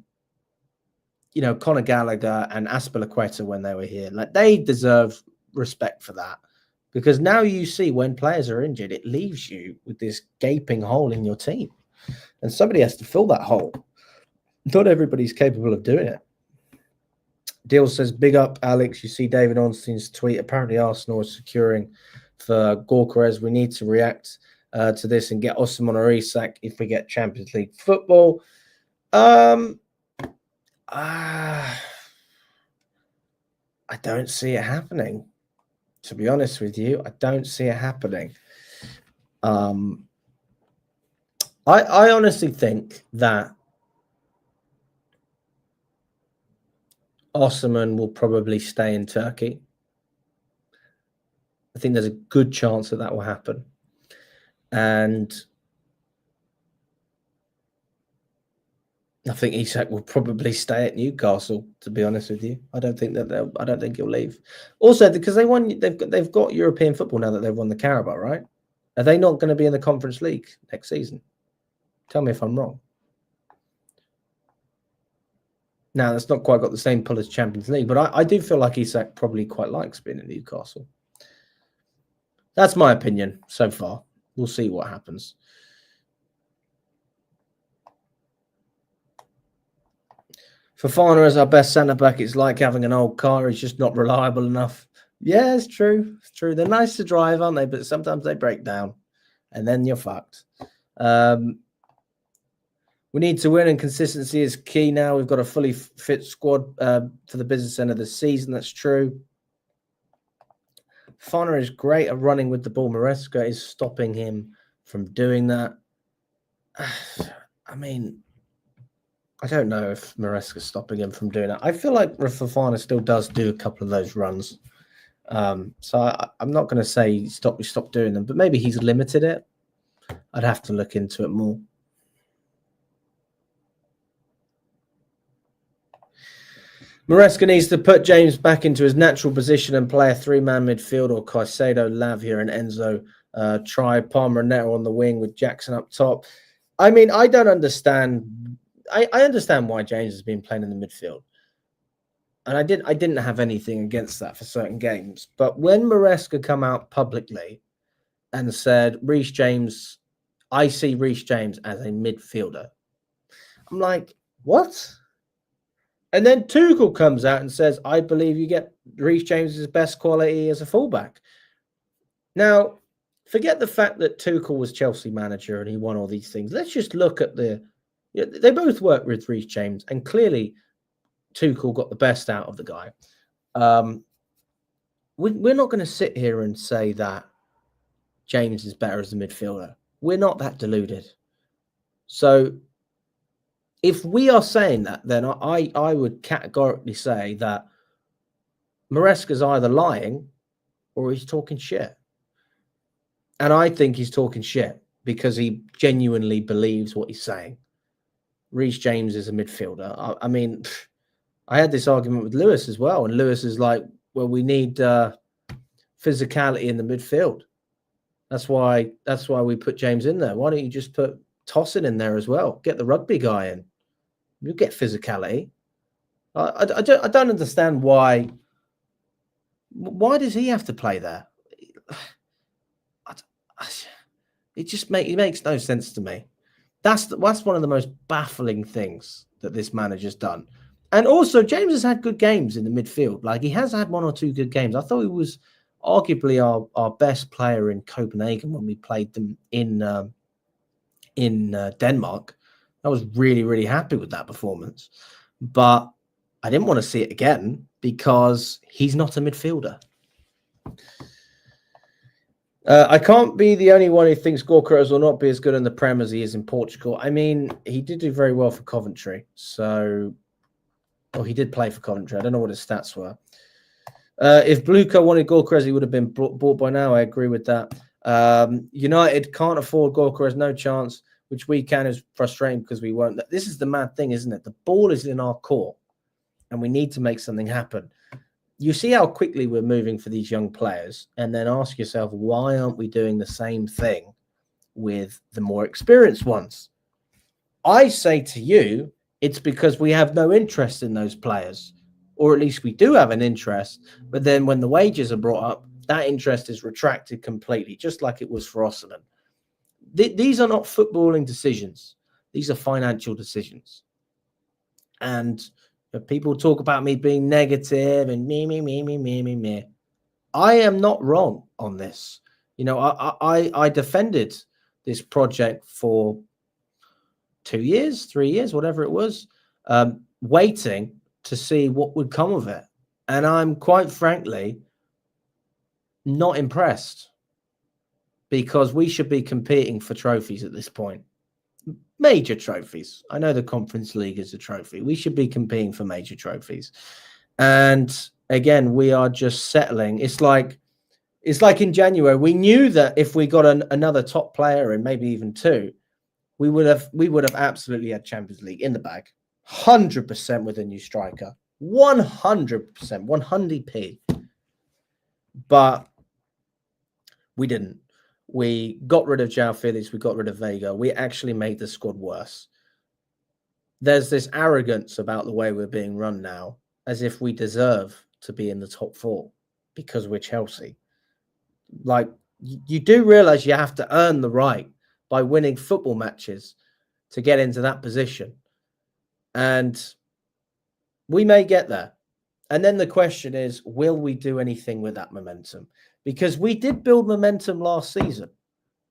Gallagher and Azpilicueta, when they were here, like, they deserve respect for that. Because now you see when players are injured, it leaves you with this gaping hole in your team. And somebody has to fill that hole. Not everybody's capable of doing it. Deal says, big up, Alex. You see David Ornstein's tweet. Apparently Arsenal is securing for Goalkeeper. We need to react to this and get Osman or Isak if we get Champions League football. I don't see it happening. To be honest with you, I don't see it happening. I honestly think that Osman will probably stay in Turkey. I think there's a good chance that will happen. And I think Isak will probably stay at Newcastle, to be honest with you. I don't think he'll leave. Also, because they've got European football now that they've won the Carabao, right? Are they not going to be in the Conference League next season? Tell me if I'm wrong. Now, that's not quite got the same pull as Champions League, but I do feel like Isak probably quite likes being at Newcastle. That's my opinion so far. We'll see what happens. Fofana as our best centre-back, it's like having an old car. He's just not reliable enough. Yeah, it's true. It's true. They're nice to drive, aren't they? But sometimes they break down, and then you're fucked. We need to win, and consistency is key now. We've got a fully fit squad for the business end of the season. That's true. Fofana is great at running with the ball. Maresca is stopping him from doing that. I mean, I don't know if Maresca's stopping him from doing that. I feel like Fofana still does do a couple of those runs. So I'm not going to say stop doing them, but maybe he's limited it. I'd have to look into it more. Maresca needs to put James back into his natural position and play a 3-man midfield, or Caicedo, Lavia, and Enzo try Palmer and Neto on the wing with Jackson up top. I mean, I don't understand. I understand why James has been playing in the midfield. And I didn't have anything against that for certain games. But when Maresca come out publicly and said, Reece James, I see Reece James as a midfielder. I'm like, what? And then Tuchel comes out and says, I believe you get Reece James' best quality as a fullback. Now, forget the fact that Tuchel was Chelsea manager and he won all these things. Let's just look at they both worked with Reece James, and clearly Tuchel got the best out of the guy. We're not going to sit here and say that James is better as a midfielder. We're not that deluded. So if we are saying that, then I would categorically say that Maresca's either lying or he's talking shit. And I think he's talking shit because he genuinely believes what he's saying. Reece James is a midfielder. I mean, I had this argument with Lewis as well. And Lewis is like, well, we need physicality in the midfield. That's why we put James in there. Why don't you just put Tosin in there as well? Get the rugby guy in. You get physicality. I don't understand why. Why does he have to play there? It makes no sense to me. That's one of the most baffling things that this manager's done. And also, James has had good games in the midfield. Like, he has had one or two good games. I thought he was arguably our best player in Copenhagen when we played them in Denmark. I was really, really happy with that performance. But I didn't want to see it again because he's not a midfielder. I can't be the only one who thinks Goalkeeper will not be as good in the Prem as he is in Portugal. I mean, he did do very well for Coventry. So, he did play for Coventry. I don't know what his stats were. If Blucher wanted Goalkeeper, he would have been bought by now. I agree with that. United can't afford Goalkeeper, no chance, which we can is frustrating because we won't. This is the mad thing, isn't it? The ball is in our court and we need to make something happen. You see how quickly we're moving for these young players, and then ask yourself, why aren't we doing the same thing with the more experienced ones? I say to you, it's because we have no interest in those players, or at least we do have an interest, but then when the wages are brought up, that interest is retracted completely, just like it was for Osimhen. These are not footballing decisions. These are financial decisions. And people talk about me being negative and me. I am not wrong on this. I defended this project for 2 years, 3 years, whatever it was, waiting to see what would come of it. And I'm quite frankly not impressed, because we should be competing for trophies at this point. Major trophies. I know the Conference League is a trophy. We should be competing for major trophies. And again, we are just settling. It's like in January, we knew that if we got another top player and maybe even two, we would have absolutely had Champions League in the bag. 100% with a new striker. 100%, 100p. But we didn't. We got rid of João Felix. We got rid of Vega. We actually made the squad worse. There's this arrogance about the way we're being run now, as if we deserve to be in the top four because we're Chelsea. Like, you do realize you have to earn the right by winning football matches to get into that position. And we may get there. And then the question is, will we do anything with that momentum? Because we did build momentum last season,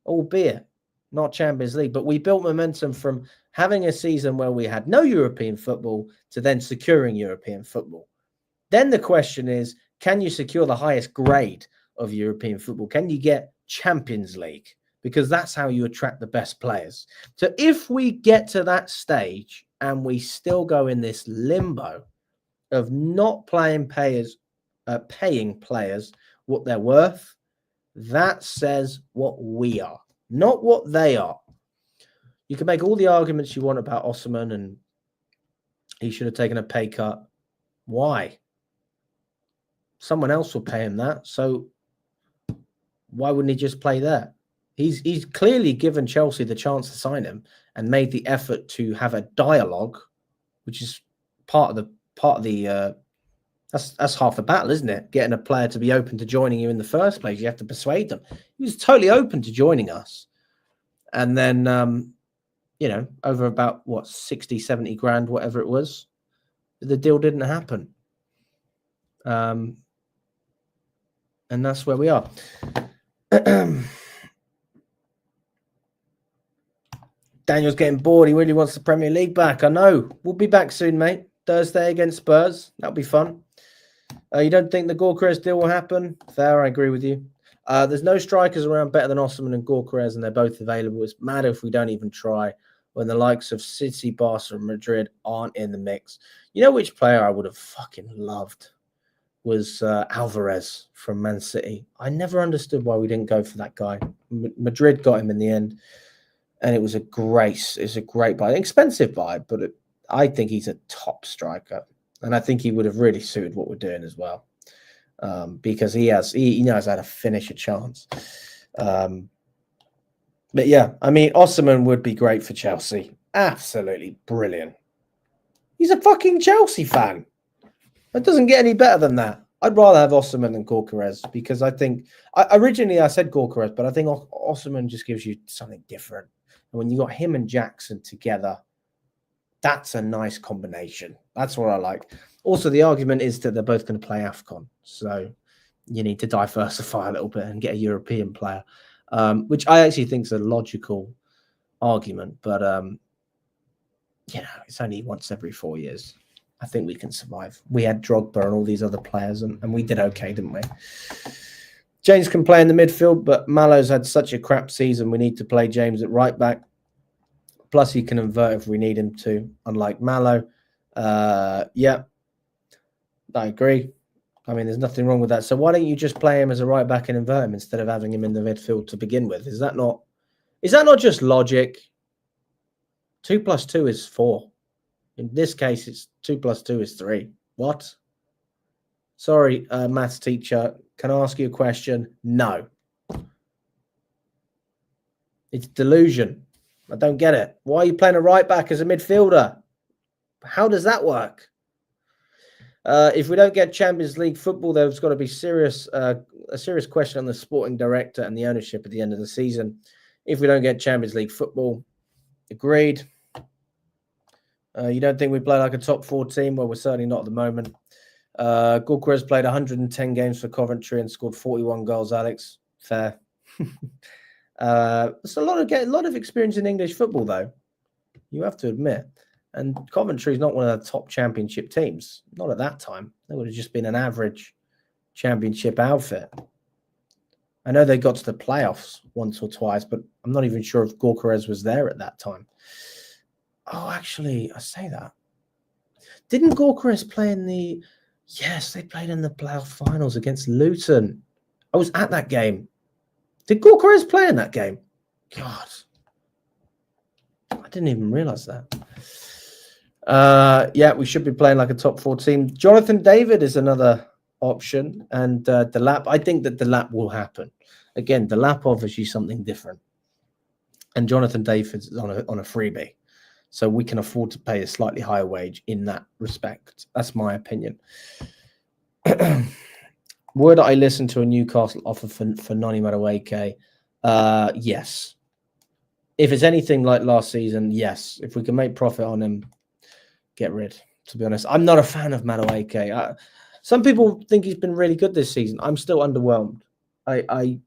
albeit not Champions League, but we built momentum from having a season where we had no European football to then securing European football. Then the question is, can you secure the highest grade of European football? Can you get Champions League? Because that's how you attract the best players. So if we get to that stage and we still go in this limbo of not paying players what they're worth, that says what we are, not what they are. You can make all the arguments you want about Osimhen and he should have taken a pay cut. Why? Someone else will pay him that. So why wouldn't he just play there? He's clearly given Chelsea the chance to sign him and made the effort to have a dialogue, which is part of the that's half the battle, isn't it? Getting a player to be open to joining you in the first place. You have to persuade them. He was totally open to joining us. And then, you know, over about, what, 60, 70 grand, whatever it was, the deal didn't happen. And that's where we are. Daniel's getting bored. He really wants the Premier League back. I know. We'll be back soon, mate. Thursday against Spurs. That'll be fun. You don't think the Goalkeeper deal will happen? Fair, I agree with you. There's no strikers around better than Osimhen and Goalkeeper, and they're both available. It's mad if we don't even try when the likes of City, Barca, and Madrid aren't in the mix. You know which player I would have fucking loved was Alvarez from Man City. I never understood why we didn't go for that guy. Madrid got him in the end, and it was a great buy. Expensive buy, but I think he's a top striker. And I think he would have really suited what we're doing as well, because he knows how to finish a chance. But yeah, I mean, Osimhen would be great for Chelsea. Absolutely brilliant. He's a fucking Chelsea fan. It doesn't get any better than that. I'd rather have Osimhen than Goalkeeper, because I think originally I said Goalkeeper, but I think Osimhen just gives you something different. And when you got him and Jackson together, that's a nice combination. That's what I like. Also, the argument is that they're both going to play AFCON. So you need to diversify a little bit and get a European player, which I actually think is a logical argument. But, you know, it's only once every 4 years. I think we can survive. We had Drogba and all these other players, and we did okay, didn't we? James can play in the midfield, but Malo's had such a crap season. We need to play James at right back. Plus, he can invert if we need him to, unlike Malo. Yeah, I agree. I mean, there's nothing wrong with that. So why don't you just play him as a right back and invert him instead of having him in the midfield to begin with? Is that not just logic? 2 + 2 is 4. In this case, it's 2 + 2 is 3. What? Sorry, maths teacher. Can I ask you a question? No. It's delusion. I don't get it. Why are you playing a right back as a midfielder? How does that work? If we don't get Champions League football, there's got to be a serious question on the sporting director and the ownership at the end of the season. If we don't get Champions League football, agreed. You don't think we play like a top 4 team? Well, we're certainly not at the moment. Goalkeeper has played 110 games for Coventry and scored 41 goals, Alex. Fair. It's a lot of experience in English football, though. You have to admit. And Coventry is not one of the top championship teams. Not at that time. They would have just been an average championship outfit. I know they got to the playoffs once or twice, but I'm not even sure if Goalkeeper was there at that time. Oh, actually, I say that. Didn't Goalkeeper play in the... Yes, they played in the playoff finals against Luton. I was at that game. Did Goalkeeper play in that game? God. I didn't even realise that. Yeah, we should be playing like a top 4 team. Jonathan David is another option. And Delap, I think that Delap will happen. Again, Delap offers you something different. And Jonathan David is on a freebie. So we can afford to pay a slightly higher wage in that respect. That's my opinion. Would I listen to a Newcastle offer for Noni Madueke? Yes. If it's anything like last season, yes. If we can make profit on him, get rid. To be honest, I'm not a fan of Madueke. Some people think he's been really good this season. I'm still underwhelmed. I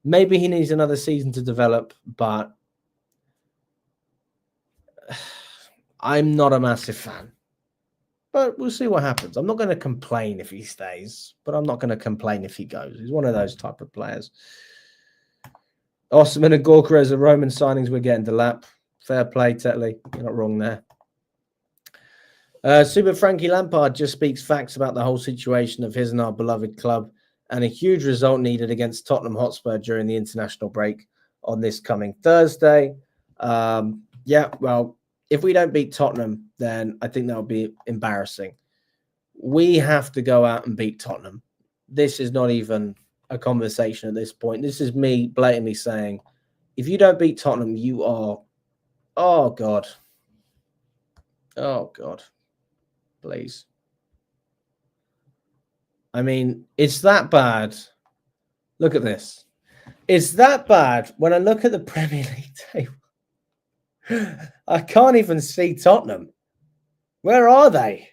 maybe he needs another season to develop, but I'm not a massive fan. But we'll see what happens. I'm not going to complain if he stays, but I'm not going to complain if he goes. He's one of those type of players. Osimhen and Goalkeeper as the Roman signings we're getting to lap. Fair play, Tetley. You're not wrong there. Super Frankie Lampard just speaks facts about the whole situation of his and our beloved club, and a huge result needed against Tottenham Hotspur during the international break on this coming Thursday. Yeah, well, if we don't beat Tottenham, then I think that would be embarrassing. We have to go out and beat Tottenham. This is not even a conversation at this point. This is me blatantly saying, if you don't beat Tottenham, you are... Oh, God. Oh, God. Please. I mean, it's that bad. Look at this. It's that bad when I look at the Premier League table. I can't even see Tottenham. Where are they?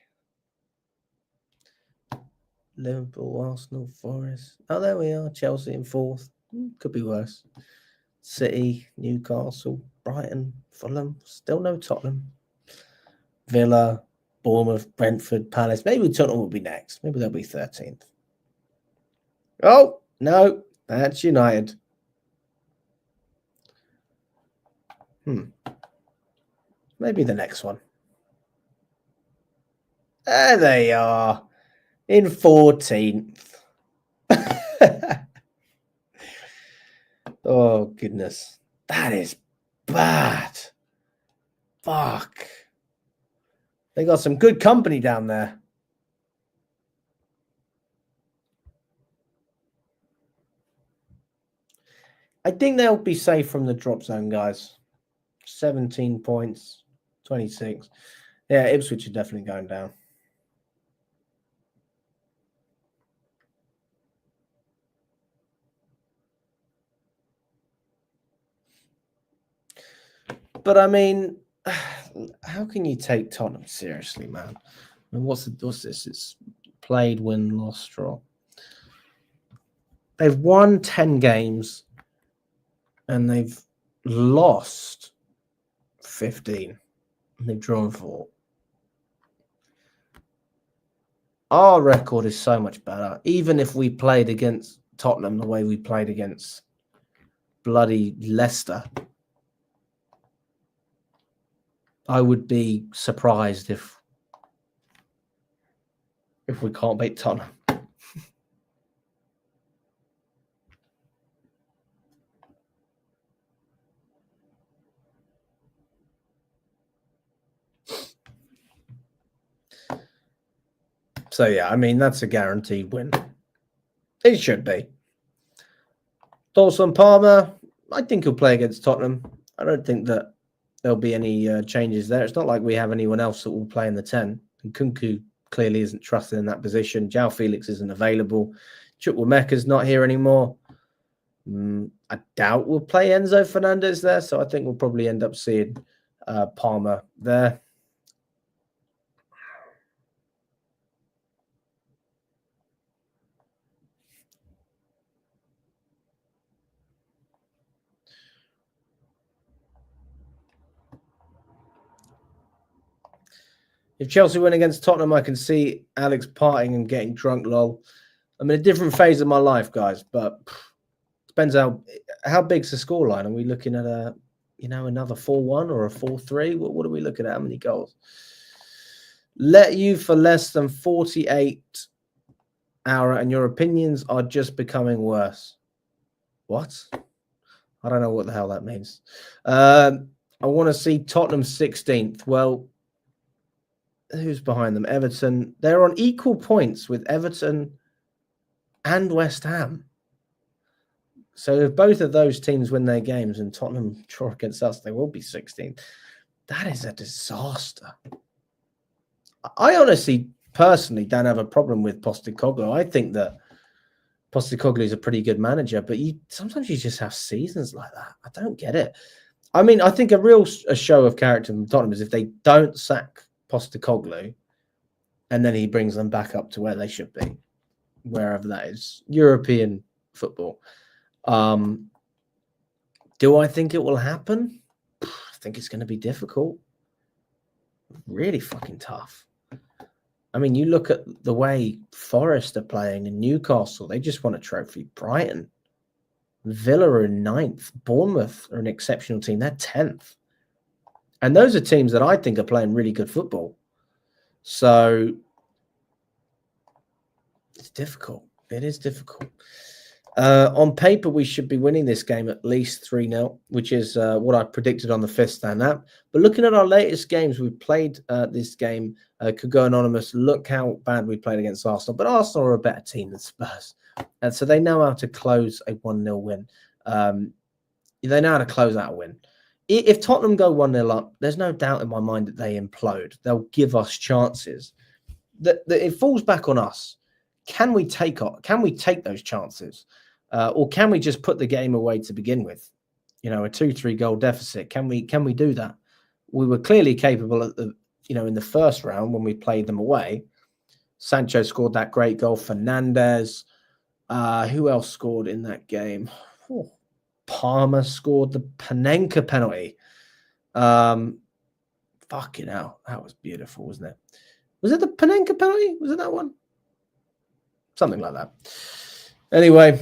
Liverpool, Arsenal, Forest. Oh, there we are. Chelsea in fourth. Could be worse. City, Newcastle, Brighton, Fulham. Still no Tottenham. Villa, Bournemouth, Brentford, Palace. Maybe Tottenham will be next. Maybe they'll be 13th. Oh, no. That's United. Maybe the next one. There they are. In 14th. Oh, goodness. That is bad. Fuck. They got some good company down there. I think they'll be safe from the drop zone, guys. 17 points, 26. Yeah, Ipswich are definitely going down. But I mean, how can you take Tottenham seriously, man? I mean, what's this? It's played, win, lost, draw. They've won 10 games and they've lost 15. And they've drawn 4. Our record is so much better. Even if we played against Tottenham the way we played against bloody Leicester, I would be surprised if we can't beat Tottenham. So, yeah, I mean, that's a guaranteed win. It should be. Dawson Palmer, I think he'll play against Tottenham. I don't think that there'll be any changes there. It's not like we have anyone else that will play in the 10. And Kunku clearly isn't trusted in that position. João Felix isn't available. Chukwuemeka's not here anymore. I doubt we'll play Enzo Fernandez there, so I think we'll probably end up seeing Palmer there. If Chelsea win against Tottenham, I can see Alex partying and getting drunk, lol. I'm in a different phase of my life, guys, but depends how big's the scoreline. Are we looking at another 4-1 or a 4-3? What are we looking at? How many goals? Let you for less than 48 hour, and your opinions are just becoming worse. What? I don't know what the hell that means. I want to see Tottenham 16th. Well, who's behind them? Everton. They're on equal points with Everton and West Ham. So if both of those teams win their games and Tottenham draw against us, they will be 16th. That is a disaster. I honestly, personally, don't have a problem with Postecoglou. I think that Postecoglou is a pretty good manager, but sometimes you just have seasons like that. I don't get it. I mean, I think a show of character from Tottenham is if they don't sack Postecoglou and then he brings them back up to where they should be, wherever that is, European football. Do I think it will happen? I think it's going to be difficult. Really fucking tough. I mean, you look at the way Forest are playing in Newcastle, they just won a trophy. Brighton, Villa are in 9th. Bournemouth are an exceptional team. They're 10th. And those are teams that I think are playing really good football. So it's difficult. It is difficult. On paper, we should be winning this game at least 3-0, which is what I predicted on the Fifth Stand app. But looking at our latest games, we played this game. Could go anonymous. Look how bad we played against Arsenal. But Arsenal are a better team than Spurs. And so they know how to close a 1-0 win. They know how to close out a win. If Tottenham go 1-0 up, there's no doubt in my mind that they implode. They'll give us chances. That it falls back on us. Can we take those chances? Or can we just put the game away to begin with? You know, a 2-3 goal deficit. Can we do that? We were clearly capable at the, you know, in the first round when we played them away. Sancho scored that great goal. Fernandez. Who else scored in that game? Oh, Palmer scored the Panenka penalty. Fucking hell. That was beautiful, wasn't it? Was it the Panenka penalty? Was it that one? Something like that. Anyway,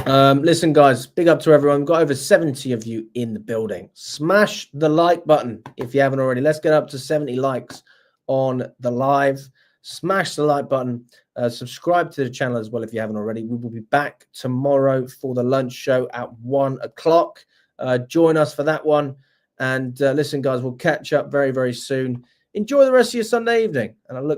listen, guys, big up to everyone. We've got over 70 of you in the building. Smash the like button if you haven't already. Let's get up to 70 likes on the live. Smash the like button. Subscribe to the channel as well if you haven't already. We will be back tomorrow for the lunch show at 1 o'clock. Join us for that one. And listen, guys, we'll catch up very, very soon. Enjoy the rest of your Sunday evening. And I look